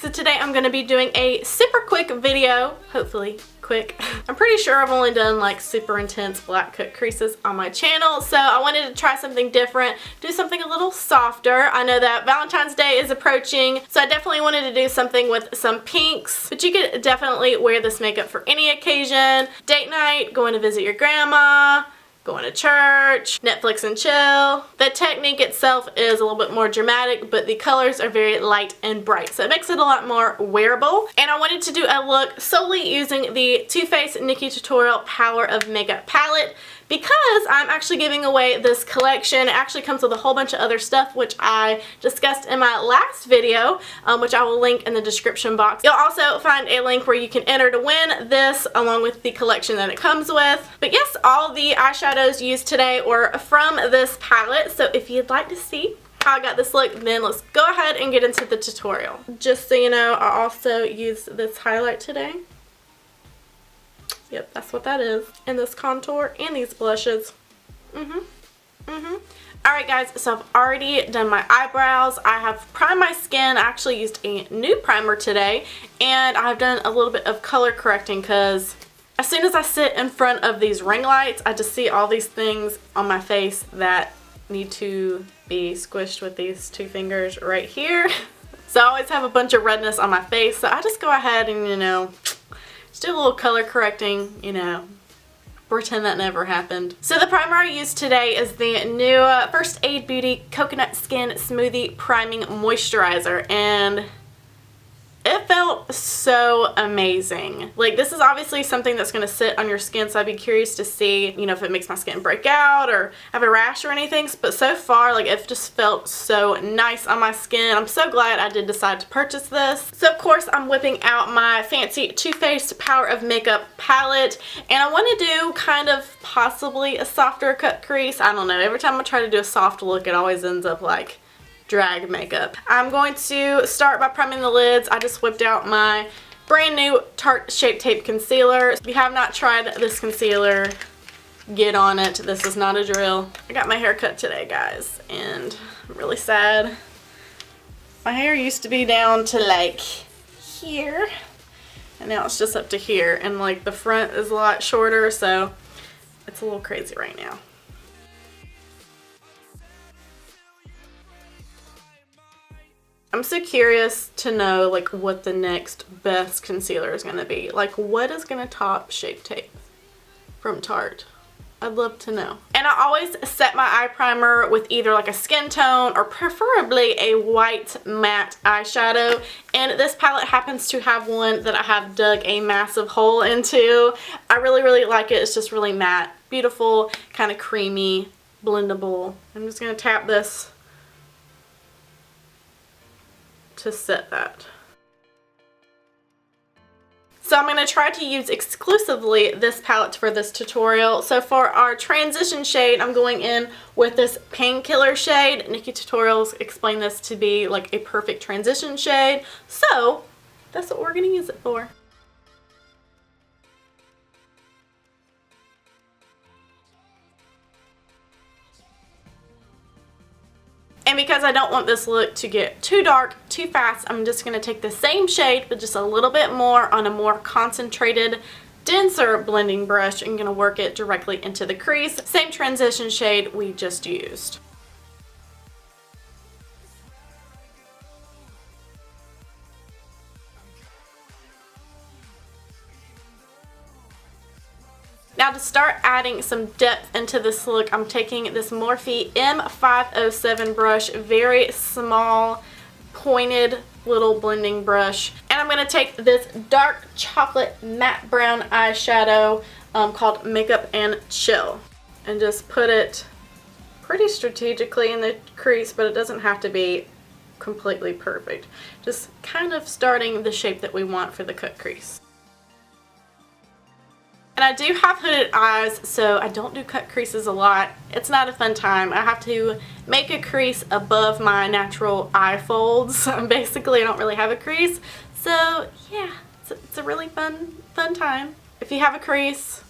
So today I'm going to be doing a super quick video, hopefully quick. I'm pretty sure I've only done like super intense black cut creases on my channel, so I wanted to try something different, do something a little softer. I know that Valentine's Day is approaching, so I definitely wanted to do something with some pinks, but you could definitely wear this makeup for any occasion. Date night, going to visit your grandma, going to church, Netflix and chill. The technique itself is a little bit more dramatic, but the colors are very light and bright, so it makes it a lot more wearable. And I wanted to do a look solely using the Too Faced Nikkie Tutorial Power of Makeup palette, because I'm actually giving away this collection. It actually comes with a whole bunch of other stuff, which I discussed in my last video, which I will link in the description box. You'll also find a link where you can enter to win this, along with the collection that it comes with. But yes, all the eyeshadows used today were from this palette, so if you'd like to see how I got this look, then let's go ahead and get into the tutorial. Just so you know, I also used this highlight today. Yep, that's what that is. And this contour and these blushes. Alright guys, so I've already done my eyebrows. I have primed my skin. I actually used a new primer today. And I've done a little bit of color correcting because as soon as I sit in front of these ring lights, I just see all these things on my face that need to be squished with these two fingers right here. So I always have a bunch of redness on my face. So I just go ahead and, you know, just do a little color correcting, you know, pretend that never happened. So the primer I used today is the new First Aid Beauty Coconut Skin Smoothie Priming Moisturizer, and it felt so amazing. Like, this is obviously something that's going to sit on your skin, so I'd be curious to see, you know, if it makes my skin break out or have a rash or anything. But so far, like, it just felt so nice on my skin. I'm so glad I did decide to purchase this. So, of course, I'm whipping out my fancy Too Faced Power of Makeup palette, and I want to do kind of possibly a softer cut crease. I don't know. Every time I try to do a soft look, it always ends up like drag makeup. I'm going to start by priming the lids. I just whipped out my brand new Tarte Shape Tape Concealer. If you have not tried this concealer, get on it. This is not a drill. I got my hair cut today, guys, and I'm really sad. My hair used to be down to like here, and now it's just up to here, and like the front is a lot shorter, so it's a little crazy right now. I'm so curious to know like what the next best concealer is going to be. Like, what is going to top Shape Tape from Tarte? I'd love to know. And I always set my eye primer with either like a skin tone or preferably a white matte eyeshadow. And this palette happens to have one that I have dug a massive hole into. I really like it. It's just really matte, beautiful, kind of creamy, blendable. I'm just going to tap this to set that. So I'm going to try to use exclusively this palette for this tutorial. So for our transition shade, I'm going in with this Painkiller shade. Nikkie Tutorials explain this to be like a perfect transition shade. So that's what we're going to use it for. And because I don't want this look to get too dark too fast, I'm just going to take the same shade but just a little bit more on a more concentrated, denser blending brush and going to work it directly into the crease. Same transition shade we just used. Now to start adding some depth into this look, I'm taking this Morphe M507 brush, very small, pointed little blending brush. And I'm going to take this dark chocolate matte brown eyeshadow called Makeup and Chill, and just put it pretty strategically in the crease, but it doesn't have to be completely perfect. Just kind of starting the shape that we want for the cut crease. And I do have hooded eyes, so I don't do cut creases a lot. It's not a fun time. I have to make a crease above my natural eye folds. Basically, I don't really have a crease. So, yeah, it's a really fun time. If you have a crease,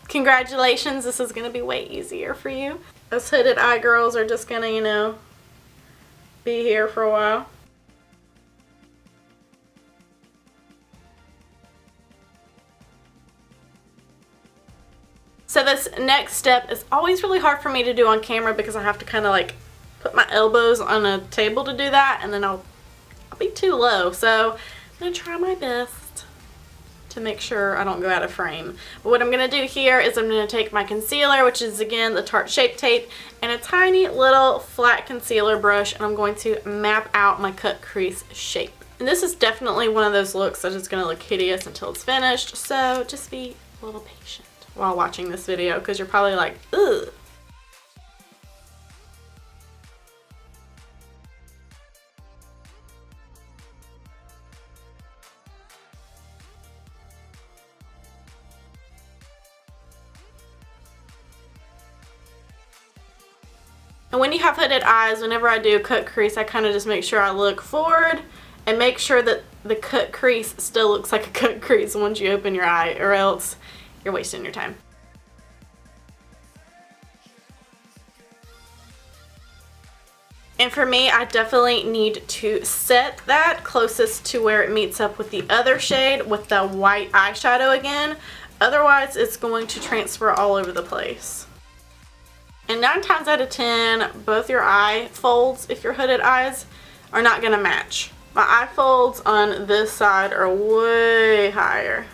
congratulations. This is going to be way easier for you. Us hooded eye girls are just going to, you know, be here for a while. So this next step is always really hard for me to do on camera because I have to kind of like put my elbows on a table to do that, and then I'll be too low. So I'm going to try my best to make sure I don't go out of frame. But what I'm going to do here is I'm going to take my concealer, which is again the Tarte Shape Tape, and a tiny little flat concealer brush, and I'm going to map out my cut crease shape. And this is definitely one of those looks that is going to look hideous until it's finished, so just be a little patient while watching this video because you're probably like, ugh. And when you have hooded eyes, whenever I do cut crease, I kind of just make sure I look forward and make sure that the cut crease still looks like a cut crease once you open your eye, or else you're wasting your time. And for me, I definitely need to set that closest to where it meets up with the other shade with the white eyeshadow again. Otherwise, it's going to transfer all over the place. And 9 times out of 10, both your eye folds, if you're hooded eyes, are not going to match. My eye folds on this side are way higher.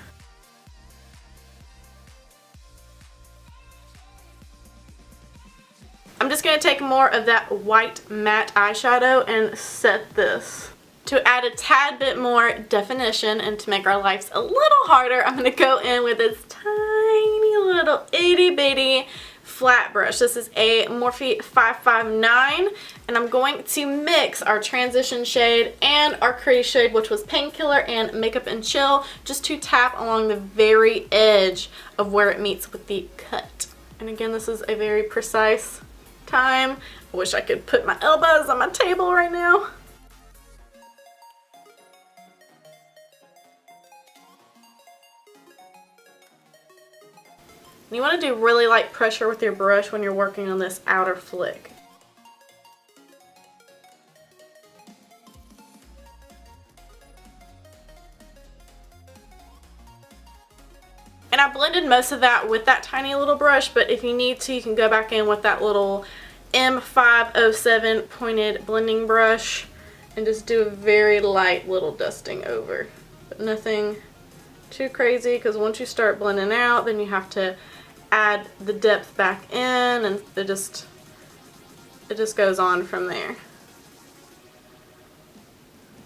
I'm just going to take more of that white matte eyeshadow and set this. To add a tad bit more definition and to make our lives a little harder, I'm going to go in with this tiny little itty bitty flat brush. This is a Morphe 559, and I'm going to mix our transition shade and our crease shade, which was Painkiller and Makeup and Chill, just to tap along the very edge of where it meets with the cut. And again, this is a very precise time. I wish I could put my elbows on my table right now. You want to do really light pressure with your brush when you're working on this outer flick. And I blended most of that with that tiny little brush, but if you need to, you can go back in with that little M507 pointed blending brush and just do a very light little dusting over. But nothing too crazy, because once you start blending out, then you have to add the depth back in, and it just goes on from there.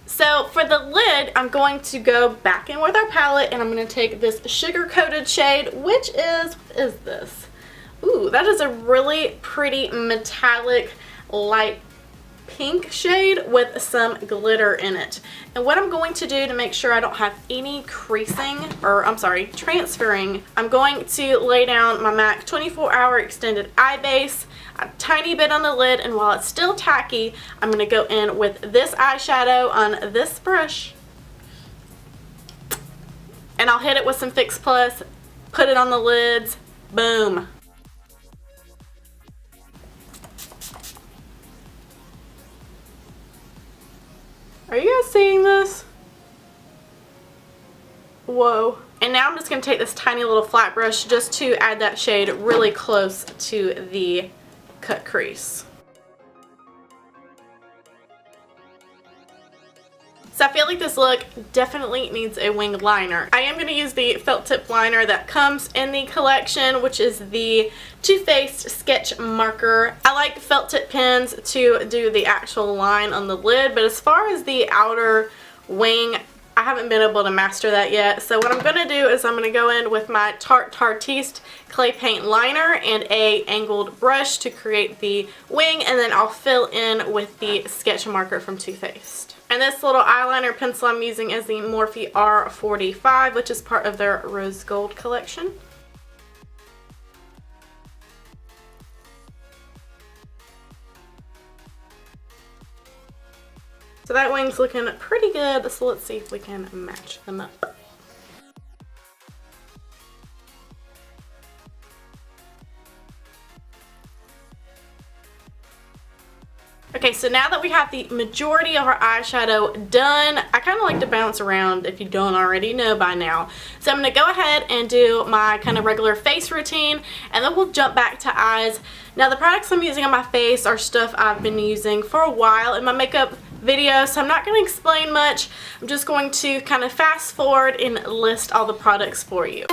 So for the lid, I'm going to go back in with our palette, and I'm going to take this sugar coated shade, which is, what is this? Ooh, that is a really pretty metallic light pink shade with some glitter in it. And what I'm going to do to make sure I don't have any creasing, or I'm sorry, transferring, I'm going to lay down my MAC 24-hour extended eye base, a tiny bit on the lid, and while it's still tacky, I'm going to go in with this eyeshadow on this brush, and I'll hit it with some Fix Plus, put it on the lids, boom. Are you guys seeing this? Whoa. And now I'm just going to take this tiny little flat brush just to add that shade really close to the cut crease. So I feel like this look definitely needs a wing liner. I am going to use the felt tip liner that comes in the collection, which is the Too Faced Sketch Marker. I like felt tip pens to do the actual line on the lid, but as far as the outer wing, I haven't been able to master that yet. So what I'm going to do is I'm going to go in with my Tarte Tartiest clay paint liner and a angled brush to create the wing, and then I'll fill in with the sketch marker from Too Faced. And this little eyeliner pencil I'm using is the Morphe R45, which is part of their Rose Gold collection. So that wing's looking pretty good, so let's see if we can match them up. Okay, so now that we have the majority of our eyeshadow done, I kind of like to bounce around if you don't already know by now. So I'm going to go ahead and do my kind of regular face routine, and then we'll jump back to eyes. Now the products I'm using on my face are stuff I've been using for a while in my makeup video, so I'm not going to explain much. I'm just going to kind of fast forward and list all the products for you.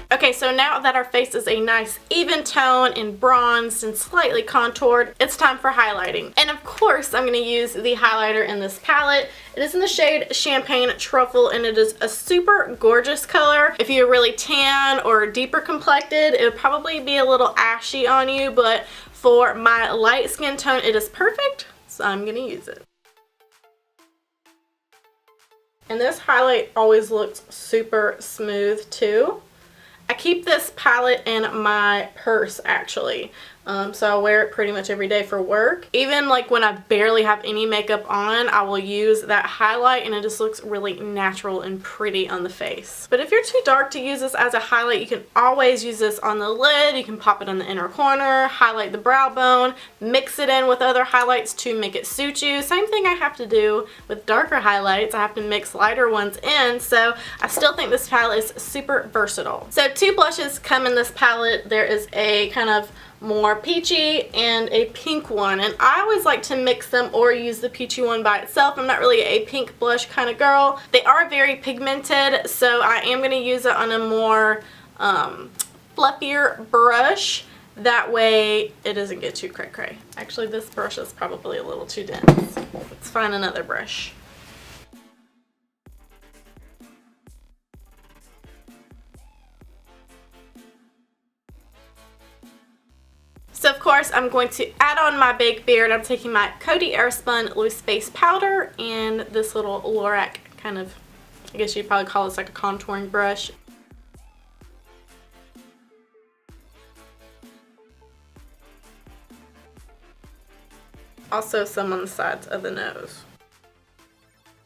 Okay, so now that our face is a nice even tone and bronzed and slightly contoured, it's time for highlighting. And of course, I'm going to use the highlighter in this palette. It is in the shade Champagne Truffle, and it is a super gorgeous color. If you're really tan or deeper complected, it would probably be a little ashy on you, but for my light skin tone, it is perfect, so I'm going to use it. And this highlight always looks super smooth too. I keep this palette in my purse actually, so I wear it pretty much every day for work. Even like when I barely have any makeup on, I will use that highlight and it just looks really natural and pretty on the face. But if you're too dark to use this as a highlight, you can always use this on the lid. You can pop it on the inner corner, highlight the brow bone, mix it in with other highlights to make it suit you. Same thing I have to do with darker highlights. I have to mix lighter ones in, so I still think this palette is super versatile. So 2 blushes come in this palette. There is a kind of more peachy and a pink one, and I always like to mix them or use the peachy one by itself. I'm not really a pink blush kind of girl. They are very pigmented, so I am going to use it on a more fluffier brush. That way it doesn't get too cray-cray. Actually, this brush is probably a little too dense. Let's find another brush. So of course I'm going to add on my baked beard. I'm taking my Coty Airspun Loose Base Powder and this little Lorac kind of, I guess you'd probably call this like a contouring brush. Also some on the sides of the nose.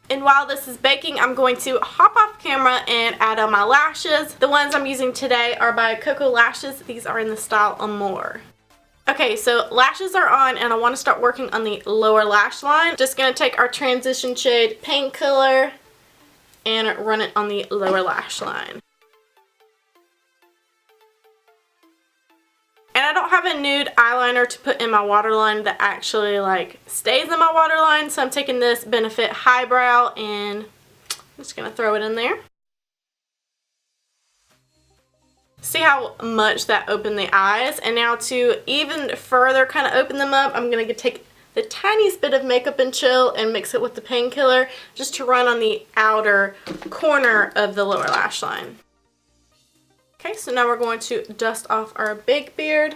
And while this is baking, I'm going to hop off camera and add on my lashes. The ones I'm using today are by Coco Lashes. These are in the style Amour. Okay, so lashes are on and I want to start working on the lower lash line. Just going to take our transition shade Painkiller and run it on the lower lash line. And I don't have a nude eyeliner to put in my waterline that actually like stays in my waterline, so I'm taking this Benefit Highbrow and I'm just going to throw it in there. See how much that opened the eyes? And now to even further kind of open them up, I'm going to take the tiniest bit of Makeup and Chill and mix it with the Painkiller just to run on the outer corner of the lower lash line. Okay, so now we're going to dust off our big beard.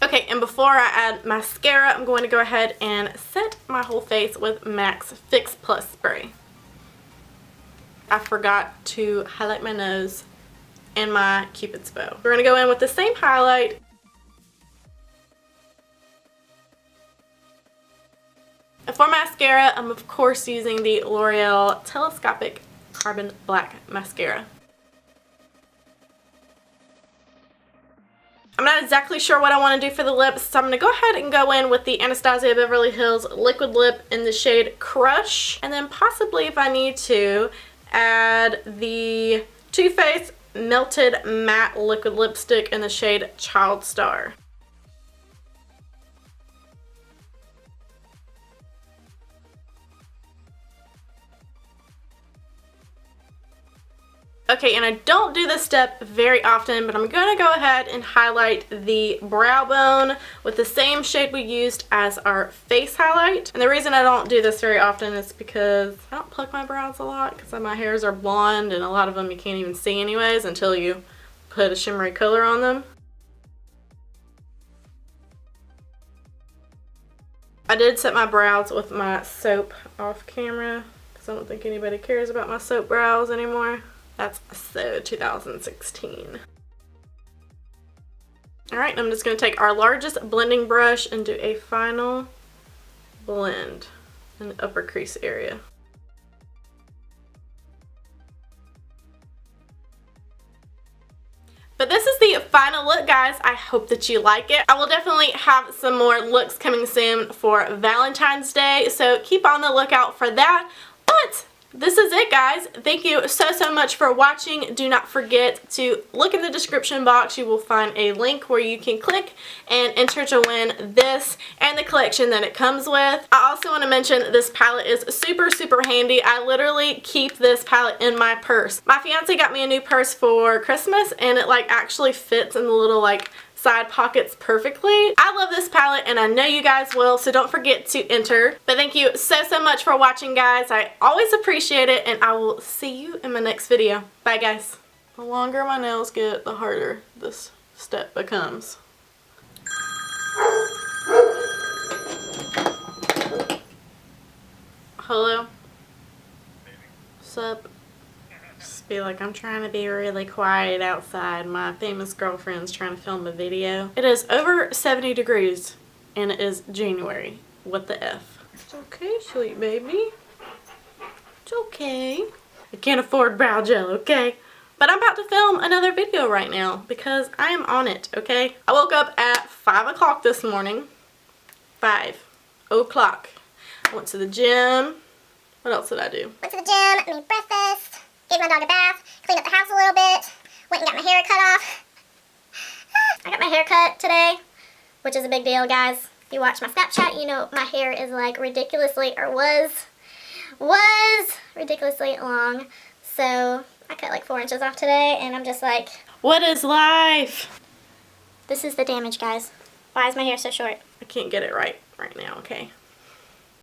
Okay, and before I add mascara, I'm going to go ahead and set my whole face with MAC's Fix Plus Spray. I forgot to highlight my nose and my Cupid's bow. We're going to go in with the same highlight. And for mascara, I'm of course using the L'Oreal Telescopic Carbon Black Mascara. I'm I'm not exactly sure what I want to do for the lips, so I'm going to go ahead and go in with the Anastasia Beverly Hills Liquid Lip in the shade Crush. And then possibly, if I need to, add the Too Faced Melted Matte Liquid Lipstick in the shade Child Star. Okay, and I don't do this step very often, but I'm going to go ahead and highlight the brow bone with the same shade we used as our face highlight. And the reason I don't do this very often is because I don't pluck my brows a lot because my hairs are blonde and a lot of them you can't even see anyways until you put a shimmery color on them. I did set my brows with my soap off camera because I don't think anybody cares about my soap brows anymore. That's so 2016. Alright, I'm just going to take our largest blending brush and do a final blend in the upper crease area. But this is the final look, guys. I hope that you like it. I will definitely have some more looks coming soon for Valentine's Day, so keep on the lookout for that. But this is it, guys. Thank you so much for watching. Do not forget to look in the description box. You will find a link where you can click and enter to win this and the collection that it comes with. I also want to mention this palette is super handy. I literally keep this palette in my purse. My fiance got me a new purse for Christmas and it like actually fits in the little like side pockets perfectly. I love this palette and I know you guys will, so don't forget to enter. But thank you so much for watching, guys. I always appreciate it and I will see you in my next video. Bye, guys. The longer my nails get, the harder this step becomes. Hello? What's up? Just be like, I'm trying to be really quiet outside. My famous girlfriend's trying to film a video. It is over 70 degrees and it is January. What the F? It's okay, sweet baby. It's okay. I can't afford brow gel, okay? But I'm about to film another video right now because I am on it, okay? I woke up at 5 o'clock this morning. 5 o'clock. I went to the gym. What else did I do? Went to the gym, made breakfast, gave my dog a bath, cleaned up the house a little bit, went and got my hair cut off. I got my hair cut today, which is a big deal, guys. If you watch my Snapchat, you know my hair is like ridiculously, or was ridiculously long. So I cut like 4 inches off today and I'm just like, what is life? This is the damage, guys. Why is my hair so short? I can't get it right now, okay?